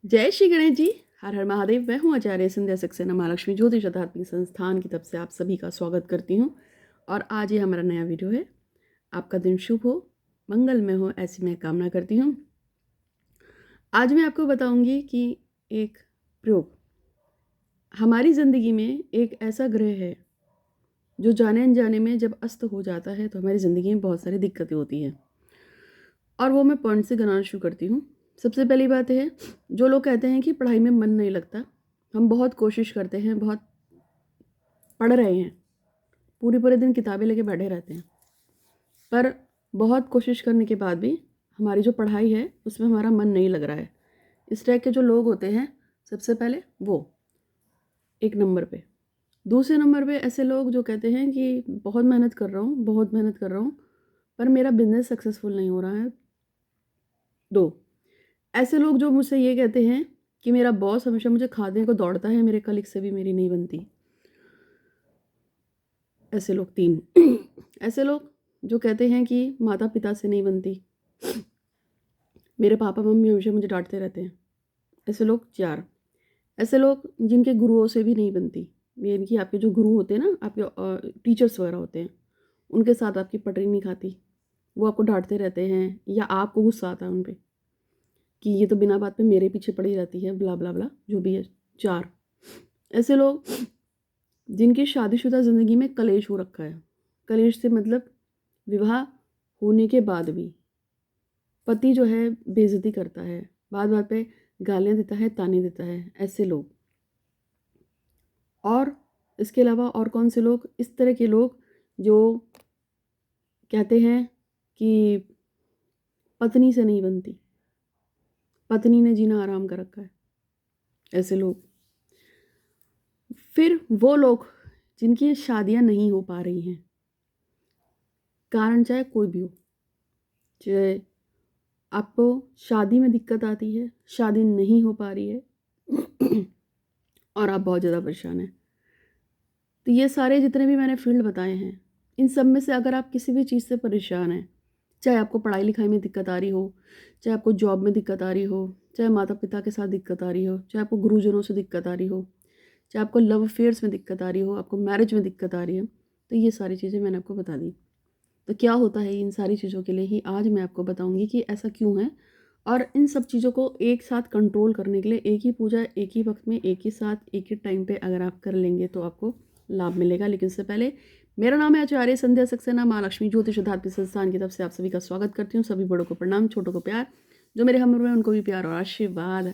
जय श्री गणेश जी। हर हर महादेव। मैं हूँ आचार्य संध्या सक्सेना महालक्ष्मी ज्योतिष आध्यात्मिक संस्थान की तरफ से आप सभी का स्वागत करती हूँ। और आज ये हमारा नया वीडियो है। आपका दिन शुभ हो, मंगलमय हो, ऐसी मैं कामना करती हूँ। आज मैं आपको बताऊंगी कि एक प्रयोग हमारी ज़िंदगी में एक ऐसा ग्रह है जो जाने अनजाने में जब अस्त हो जाता है तो हमारी ज़िंदगी में बहुत सारी दिक्कतें होती हैं। और वो मैं पॉइंट से गिनाना शुरू करती हूँ। सबसे पहली बात है, जो लोग कहते हैं कि पढ़ाई में मन नहीं लगता, हम बहुत कोशिश करते हैं, बहुत पढ़ रहे हैं, पूरे पूरे दिन किताबें लेके बैठे रहते हैं, पर बहुत कोशिश करने के बाद भी हमारी जो पढ़ाई है उसमें हमारा मन नहीं लग रहा है। इस टाइप के जो लोग होते हैं, सबसे पहले वो एक नंबर पे। दूसरे नंबर पे ऐसे लोग जो कहते हैं कि बहुत मेहनत कर रहा हूँ, बहुत मेहनत कर रहा हूँ, पर मेरा बिजनेस सक्सेसफुल नहीं हो रहा है। दो ऐसे लोग जो मुझसे ये कहते हैं कि मेरा बॉस हमेशा मुझे खाने को दौड़ता है, मेरे कलीग से भी मेरी नहीं बनती। ऐसे लोग तीन। ऐसे लोग जो कहते हैं कि माता पिता से नहीं बनती, मेरे पापा मम्मी हमेशा मुझे डांटते रहते हैं। ऐसे लोग चार। ऐसे लोग जिनके गुरुओं से भी नहीं बनती, यानी कि आपके जो गुरु होते हैं ना, आपके टीचर्स वगैरह होते हैं, उनके साथ आपकी पटरी नहीं खाती, वो आपको डांटते रहते हैं या आपको गुस्सा आता है उन पर कि ये तो बिना बात पे मेरे पीछे पड़ी रहती है, ब्ला ब्ला ब्ला, जो भी है। चार ऐसे लोग जिनकी शादीशुदा ज़िंदगी में कलेश हो रखा है। कलेश से मतलब विवाह होने के बाद भी पति जो है बेइज्जती करता है, बात बात पे गालियाँ देता है, ताने देता है। ऐसे लोग। और इसके अलावा और कौन से लोग? इस तरह के लोग जो कहते हैं कि पत्नी से नहीं बनती, पत्नी ने जीना आराम कर रखा है। ऐसे लोग। फिर वो लोग जिनकी शादियां नहीं हो पा रही हैं, कारण चाहे कोई भी हो, चाहे आपको शादी में दिक्कत आती है, शादी नहीं हो पा रही है और आप बहुत ज़्यादा परेशान हैं, तो ये सारे जितने भी मैंने फील्ड बताए हैं, इन सब में से अगर आप किसी भी चीज़ से परेशान हैं, चाहे आपको पढ़ाई लिखाई में दिक्कत आ रही हो, चाहे आपको जॉब में दिक्कत आ रही हो, चाहे माता पिता के साथ दिक्कत आ रही हो, चाहे आपको गुरुजनों से दिक्कत आ रही हो, चाहे आपको लव अफेयर्स में दिक्कत आ रही हो, आपको मैरिज में दिक्कत आ रही है, तो ये सारी चीज़ें मैंने आपको बता दी। तो क्या होता है, इन सारी चीज़ों के लिए ही आज मैं आपको बताऊंगी कि ऐसा क्यों है। और इन सब चीज़ों को एक साथ कंट्रोल करने के लिए एक ही पूजा, एक ही वक्त में, एक ही साथ, एक ही टाइम पे अगर आप कर लेंगे तो आपको लाभ मिलेगा। लेकिन उससे पहले, मेरा नाम है आचार्य संध्या सक्सेना, महालक्ष्मी ज्योतिष आध्यात्मिक संस्थान की तरफ से आप सभी का स्वागत करती हूँ। सभी बड़ों को प्रणाम, छोटों को प्यार, जो मेरे हम में उनको भी प्यार और आशीर्वाद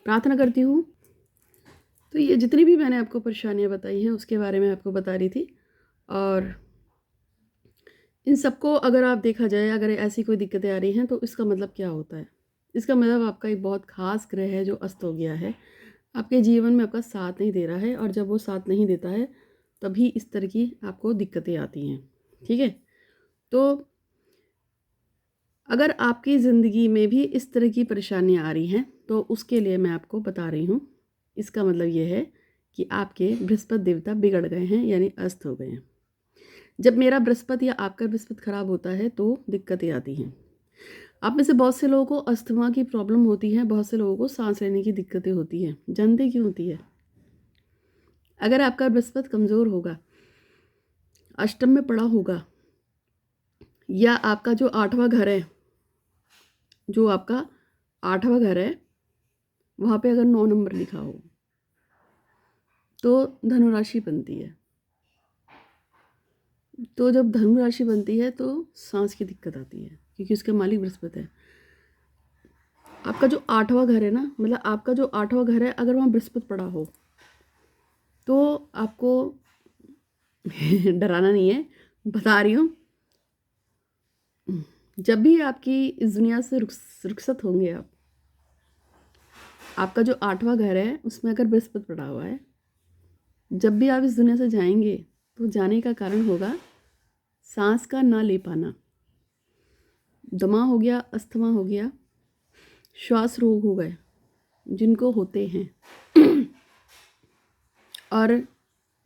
प्रार्थना करती हूँ। तो ये जितनी भी मैंने आपको परेशानियाँ बताई हैं उसके बारे में आपको बता रही थी। और इन सबको अगर आप देखा जाए, अगर ऐसी कोई दिक्कतें आ रही हैं, तो इसका मतलब क्या होता है? इसका मतलब आपका एक बहुत खास ग्रह है जो अस्त हो गया है, आपके जीवन में आपका साथ नहीं दे रहा है। और जब वो साथ नहीं देता है तभी इस तरह की आपको दिक्कतें आती हैं। ठीक है? तो अगर आपकी ज़िंदगी में भी इस तरह की परेशानियाँ आ रही हैं तो उसके लिए मैं आपको बता रही हूँ। इसका मतलब ये है कि आपके बृहस्पति देवता बिगड़ गए हैं, यानी अस्त हो गए हैं। जब मेरा बृहस्पति या आपका बृहस्पति खराब होता है तो दिक्कतें आती हैं। आप में से बहुत से लोगों को अस्थमा की प्रॉब्लम होती है, बहुत से लोगों को सांस लेने की दिक्कतें होती हैं। जानते क्यों होती है? अगर आपका बृहस्पति कमज़ोर होगा, अष्टम में पड़ा होगा, या आपका जो आठवां घर है, जो आपका आठवां घर है, वहाँ पे अगर 9 नंबर लिखा हो तो धनुराशि बनती है। तो जब धनु राशि बनती है तो सांस की दिक्कत आती है, क्योंकि उसका मालिक बृहस्पति है। आपका जो आठवां घर है ना, मतलब आपका जो आठवां घर है, अगर वहाँ बृहस्पति पड़ा हो तो आपको डराना नहीं है, बता रही हूँ। जब भी आपकी इस दुनिया से रुखसत होंगे आप, आपका जो आठवां घर है उसमें अगर बृहस्पति पड़ा हुआ है, जब भी आप इस दुनिया से जाएंगे तो जाने का कारण होगा सांस का ना ले पाना, दमा हो गया, अस्थमा हो गया, श्वास रोग हो गए जिनको होते हैं। और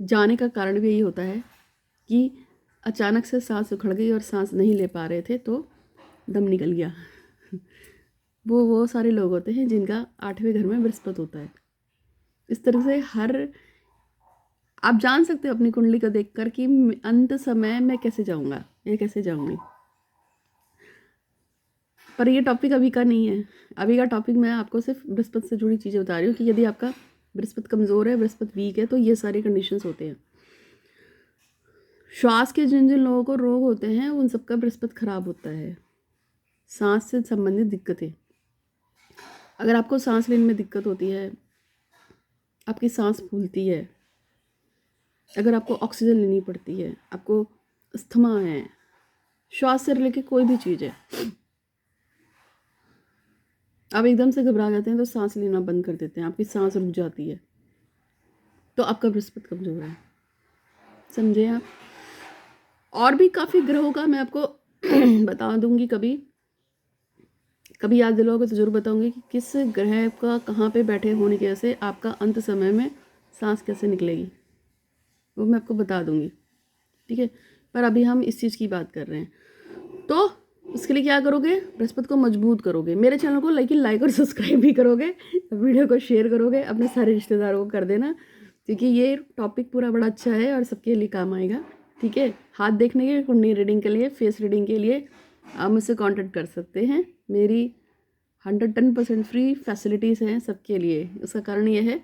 जाने का कारण भी यही होता है कि अचानक से सांस उखड़ गई और सांस नहीं ले पा रहे थे तो दम निकल गया। वो सारे लोग होते हैं जिनका 8वें घर में बृहस्पति होता है। इस तरह से आप जान सकते हो अपनी कुंडली को देखकर कि अंत समय मैं कैसे जाऊंगा या कैसे जाऊंगी। पर ये टॉपिक अभी का नहीं है। अभी का टॉपिक मैं आपको सिर्फ बृहस्पति से जुड़ी चीज़ें बता रही हूँ कि यदि आपका बृहस्पति कमज़ोर है, बृहस्पति वीक है, तो ये सारे कंडीशंस होते हैं। श्वास के जिन जिन लोगों को रोग होते हैं उन सबका बृहस्पति खराब होता है। सांस से संबंधित दिक्कतें, अगर आपको सांस लेने में दिक्कत होती है, आपकी सांस फूलती है, अगर आपको ऑक्सीजन लेनी पड़ती है, आपको अस्थमा है, श्वास से रिलेटेड कोई भी चीज़ है, आप एकदम से घबरा जाते हैं तो सांस लेना बंद कर देते हैं, आपकी सांस रुक जाती है, तो आपका बृहस्पति कमजोर है। समझे आप? और भी काफ़ी ग्रहों का मैं आपको बता दूंगी, कभी याद दिलाओगे तो जरूर बताऊंगी कि किस ग्रह का कहाँ पे बैठे होने की वजह से आपका अंत समय में सांस कैसे निकलेगी, वो मैं आपको बता दूंगी। ठीक है, पर अभी हम इस चीज़ की बात कर रहे हैं। तो उसके लिए क्या करोगे? बृहस्पति को मजबूत करोगे, मेरे चैनल को लाइक और सब्सक्राइब भी करोगे, वीडियो को शेयर करोगे, अपने सारे रिश्तेदारों को कर देना, क्योंकि ये टॉपिक पूरा बड़ा अच्छा है और सबके लिए काम आएगा। ठीक है, हाथ देखने के, कुंडली रीडिंग के लिए, फेस रीडिंग के लिए आप मुझसे कांटेक्ट कर सकते हैं। मेरी 110% फ्री फैसिलिटीज़ हैं सबके लिए। उसका कारण यह है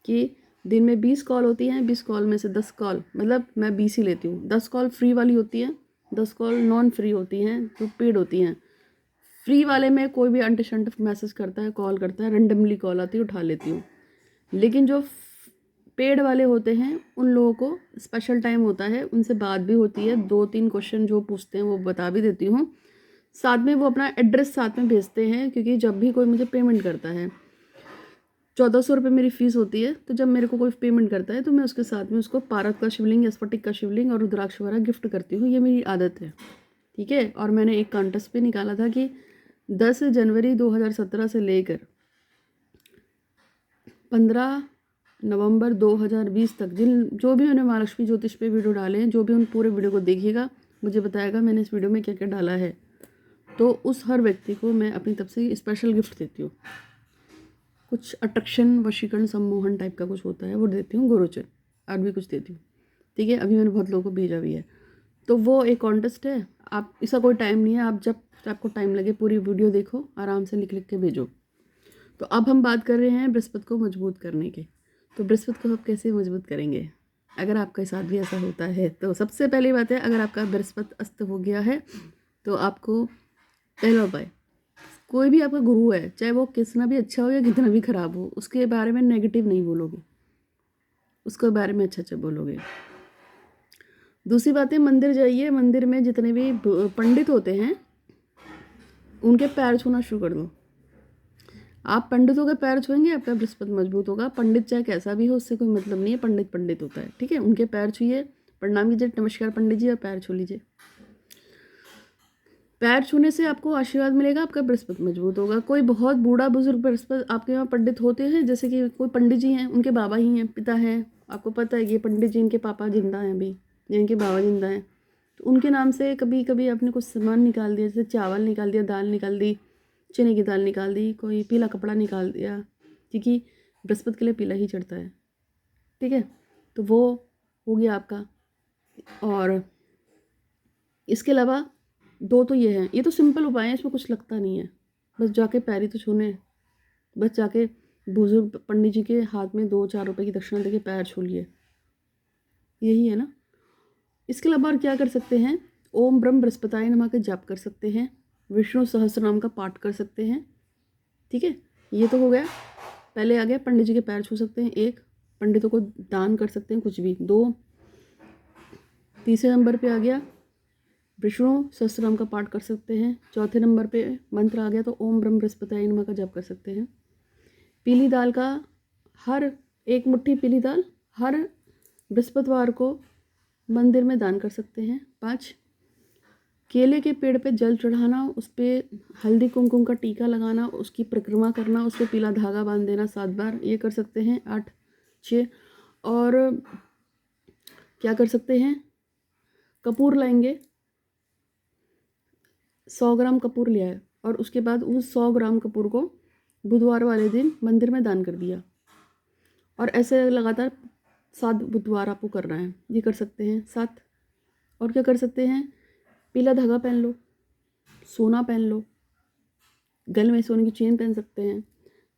कि दिन में 20 कॉल होती हैं, 20 कॉल में से 10 कॉल, मतलब मैं 20 ही लेती हूँ, 10 कॉल फ्री वाली होती हैं, 10 कॉल नॉन फ्री होती हैं, जो पेड होती हैं। फ्री वाले में कोई भी अंट शंट मैसेज करता है, कॉल करता है, रेंडमली कॉल आती है, उठा लेती हूँ। लेकिन जो पेड वाले होते हैं उन लोगों को स्पेशल टाइम होता है, उनसे बात भी होती है, 2-3 क्वेश्चन जो पूछते हैं वो बता भी देती हूँ, साथ में वो अपना एड्रेस साथ में भेजते हैं, क्योंकि जब भी कोई मुझे पेमेंट करता है, 1400 रुपये मेरी फ़ीस होती है, तो जब मेरे को कोई पेमेंट करता है तो मैं उसके साथ में उसको पारक का शिवलिंग, स्फटिक का शिवलिंग और रुद्राक्ष वगैरह गिफ्ट करती हूँ। ये मेरी आदत है। ठीक है, और मैंने एक कॉन्टेस्ट भी निकाला था कि 10 जनवरी 2017 से लेकर 15 नवंबर 2020 तक जो भी मैंने महालक्ष्मी ज्योतिष पे वीडियो डाले हैं, जो भी उन पूरे वीडियो को देखिएगा, मुझे बताएगा मैंने इस वीडियो में क्या क्या डाला है, तो उस हर व्यक्ति को मैं अपनी तरफ से स्पेशल गिफ्ट देती हूँ। कुछ अट्रैक्शन, वशीकरण, सम्मोहन टाइप का कुछ होता है, वो देती हूँ, गोरोचर और भी कुछ देती हूँ। ठीक है, अभी मैंने बहुत लोगों को भेजा भी है। तो वो एक कॉन्टेस्ट है, आप इसका कोई टाइम नहीं है, आप जब आपको टाइम लगे पूरी वीडियो देखो, आराम से लिख के भेजो। तो अब हम बात कर रहे हैं बृहस्पति को मजबूत करने के। तो बृहस्पति को आप कैसे मजबूत करेंगे? अगर आपके साथ भी ऐसा होता है तो सबसे पहली बात है, अगर आपका बृहस्पति अस्त हो गया है तो आपको पहला उपाय, कोई भी आपका गुरु है, चाहे वो कितना भी अच्छा हो या कितना भी खराब हो, उसके बारे में नेगेटिव नहीं बोलोगे, उसके बारे में अच्छा अच्छा बोलोगे। दूसरी बात है, मंदिर जाइए, मंदिर में जितने भी पंडित होते हैं उनके पैर छूना शुरू कर दो। आप पंडितों के पैर छुएंगे, आपका बृहस्पति मजबूत होगा। पंडित चाहे कैसा भी हो, उससे कोई मतलब नहीं है, पंडित पंडित होता है। ठीक है, उनके पैर छूइए, प्रणाम कीजिए, नमस्कार पंडित जी, और पैर छू लीजिए। पैर छूने से आपको आशीर्वाद मिलेगा, आपका बृहस्पति मजबूत होगा। कोई बहुत बूढ़ा बुजुर्ग बृहस्पति आपके यहाँ पंडित होते हैं, जैसे कि कोई पंडित जी हैं, उनके बाबा ही हैं, पिता हैं, आपको पता है ये पंडित जी, इनके पापा जिंदा हैं अभी, जिनके बाबा जिंदा हैं, तो उनके नाम से कभी कभी आपने कुछ सामान निकाल दिया, जैसे चावल निकाल दिया, दाल निकाल दी, चने की दाल निकाल दी, कोई पीला कपड़ा निकाल दिया, क्योंकि बृहस्पति के लिए पीला ही चढ़ता है। ठीक है, तो वो हो गया आपका। और इसके अलावा दो तो ये हैं, ये तो सिंपल उपाय हैं, इसमें कुछ लगता नहीं है, बस जाके पैरी तो छूने, बस जाके बुजुर्ग पंडित जी के हाथ में 2-4 रुपए की दक्षिणा देके पैर छू लिए, यही है ना। इसके अलावा और क्या कर सकते हैं? ओम ब्रह्म बृहस्पताय नमः का जाप कर सकते हैं, विष्णु सहस्रनाम का पाठ कर सकते हैं। ठीक है, ये तो हो गया। पहले आ गया पंडित जी के पैर छू सकते हैं, 1, पंडितों को दान कर सकते हैं कुछ भी, 2, तीसरे नंबर पे आ गया विष्णु सहस्रनाम का पाठ कर सकते हैं, चौथे नंबर पे मंत्र आ गया तो ओम ब्रह्म बृहस्पताय नमः का जाप कर सकते हैं। पीली दाल का, हर 1 मुट्ठी पीली दाल हर बृहस्पतिवार को मंदिर में दान कर सकते हैं। 5, केले के पेड़ पे जल चढ़ाना, उस पर हल्दी कुमकुम का टीका लगाना, उसकी परिक्रमा करना, उस पर पीला धागा बांध देना 7 बार, ये कर सकते हैं। 8, 6, और क्या कर सकते हैं? कपूर लाएंगे, 100 ग्राम कपूर लिया है और उसके बाद उस 100 ग्राम कपूर को बुधवार वाले दिन मंदिर में दान कर दिया। और ऐसे लगातार 7 बुधवार आपको करना है। ये कर सकते हैं 7। और क्या कर सकते हैं, पीला धागा पहन लो, सोना पहन लो, गले में सोने की चेन पहन सकते हैं,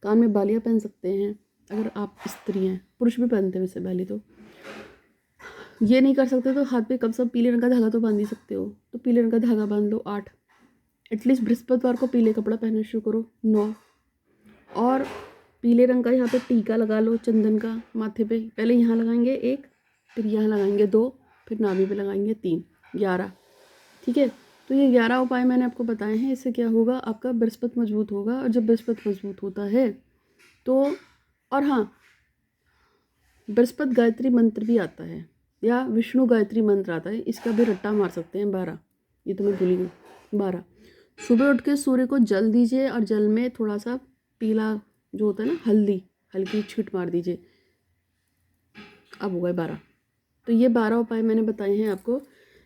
कान में बालियाँ पहन सकते हैं अगर आप स्त्री हैं। पुरुष भी पहनते हैं वैसे बाली। तो ये नहीं कर सकते तो हाथ पे कम से कम पीले रंग का धागा तो बांध ही सकते हो, तो पीले रंग का धागा बांध लो 8। एटलीस्ट बृहस्पतिवार को पीले कपड़ा पहनना शुरू करो 9। और पीले रंग का यहाँ पे टीका लगा लो चंदन का माथे पे। पहले यहाँ लगाएंगे 1, फिर यहाँ लगाएंगे 2, फिर नाभि पे लगाएंगे 3, 11। ठीक है, तो ये 11 उपाय मैंने आपको बताए हैं। इससे क्या होगा, आपका बृहस्पति मजबूत होगा। और जब बृहस्पति मजबूत होता है तो, और हाँ, बृहस्पति गायत्री मंत्र भी आता है या विष्णु गायत्री मंत्र आता है, इसका भी रट्टा मार सकते हैं 12। ये तो मैं भूली हूँ 12। सुबह उठ के सूर्य को जल दीजिए और जल में थोड़ा सा पीला जो होता है ना हल्दी, हल्की छींट मार दीजिए। अब हो गए 12। तो ये 12 उपाय मैंने बताए हैं आपको।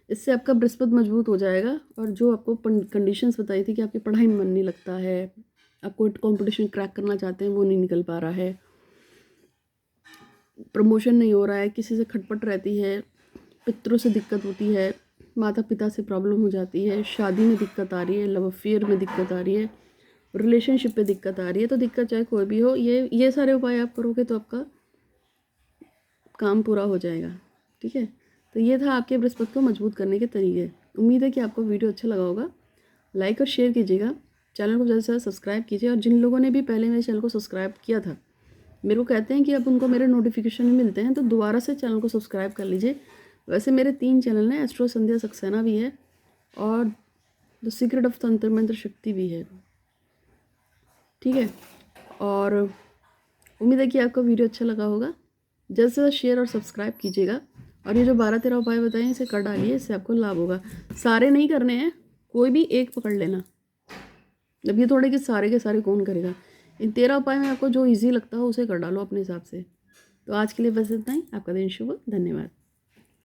इससे आपका बृहस्पति मजबूत हो जाएगा। और जो आपको कंडीशंस बताई थी कि आपकी पढ़ाई में मन नहीं लगता है, आपको कंपटीशन क्रैक करना चाहते हैं वो नहीं निकल पा रहा है, प्रमोशन नहीं हो रहा है, किसी से खटपट रहती है, पितरों से दिक्कत होती है, माता पिता से प्रॉब्लम हो जाती है, शादी में दिक्कत आ रही है, लव अफेयर में दिक्कत आ रही है, रिलेशनशिप पे दिक्कत आ रही है, तो दिक्कत चाहे कोई भी हो, ये सारे उपाय आप करोगे तो आपका काम पूरा हो जाएगा। ठीक है, तो ये था आपके बृहस्पति को मजबूत करने के तरीके। उम्मीद है कि आपको वीडियो अच्छा लगा होगा। लाइक और शेयर कीजिएगा, चैनल को ज़्यादा से ज़्यादा सब्सक्राइब कीजिए। और जिन लोगों ने भी पहले मेरे चैनल को सब्सक्राइब किया था, मेरे को कहते हैं कि अब उनको मेरे नोटिफिकेशन भी मिलते हैं, तो दोबारा से चैनल को सब्सक्राइब कर लीजिए। वैसे मेरे 3 चैनल हैं, एस्ट्रो संध्या सक्सेना भी है और द सीक्रेट ऑफ तंत्र मंत्र शक्ति भी है। ठीक है, और उम्मीद है कि आपको वीडियो अच्छा लगा होगा। जल्द से जल्द शेयर और सब्सक्राइब कीजिएगा। और ये जो 12-13 उपाय बताए हैं इसे कर डालिए, इससे आपको लाभ होगा। सारे नहीं करने हैं, कोई भी एक पकड़ लेना। अब ये थोड़े कि सारे के सारे कौन करेगा। इन 13 उपाय में आपको जो ईजी लगता हो उसे कर डालो अपने हिसाब से। तो आज के लिए बस इतना ही। आपका दिन शुभ हो। धन्यवाद।